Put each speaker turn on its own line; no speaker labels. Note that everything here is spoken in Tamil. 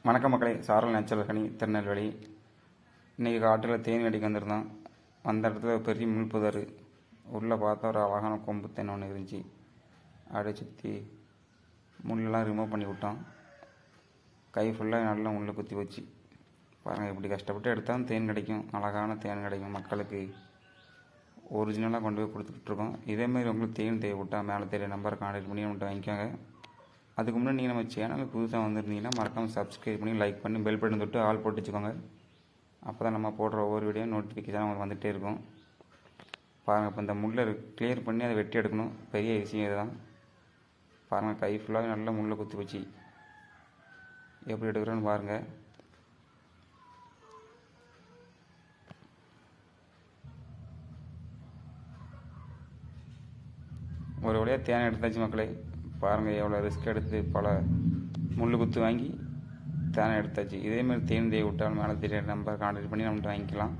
வணக்கம் மக்களே, சாரல் நேச்சுரல் கனி திருநெல்வேலி. இன்றைக்கி காட்டில் தேன் அடிக்க வந்திருந்தோம். வந்த இடத்துல ஒரு பெரிய முள் புதர். உள்ளே பார்த்தா ஒரு அழகான கொம்பு தேன் ஒன்று இருந்துச்சு. அப்படியே சுற்றி முள்ளெல்லாம் ரிமூவ் பண்ணி விட்டோம். கை ஃபுல்லாக நல்லா முள்ளை குத்தி வச்சு பாருங்கள். இப்படி கஷ்டப்பட்டு எடுத்தால் தேன் கிடைக்கும், அழகான தேன் கிடைக்கும். மக்களுக்கு ஒரிஜினலாக கொண்டு போய் கொடுத்துட்ருக்கோம். இதேமாரி உங்களுக்கு தேன் தேவைப்பட்டால் மேலே தெரிய நம்பரை கான்டாக்ட் பண்ணி நம்மகிட்ட வாங்கிக்கோங்க. அதுக்கு முன்னாடி நீங்கள் நம்ம சேனலுக்கு புதுசாக வந்திருந்தீங்கன்னா மறக்காமல் சப்ஸ்கிரைப் பண்ணி லைக் பண்ணி பெல் பட்டன் தொட்டு ஆல் போட்டு வச்சுக்கோங்க. அப்போ தான் நம்ம போடுற ஒவ்வொரு வீடியோ நோட்டிஃபிகேஷன் உங்களுக்கு வந்துகிட்டே இருக்கும். பாருங்கள், இப்போ இந்த முள்ளை கிளியர் பண்ணி அதை வெட்டி எடுக்கணும். பெரிய விஷயம் இதுதான். பாருங்கள், கை ஃபுல்லாக நல்லா முள்ளை குத்தி வச்சு எப்படி எடுக்கிறோன்னு பாருங்கள். ஒரு வழியாக தேனை எடுத்தாச்சு மக்களே. பாருங்கள், எவ்வளோ ரிஸ்க் எடுத்து பல முள் குத்து வாங்கி தேனை எடுத்தாச்சு. இதேமாதிரி தேன் தேவை விட்டால் மேலே தெரிய நம்பர் கான்டாக்ட் பண்ணி நம்மகிட்ட வாங்கிக்கலாம்.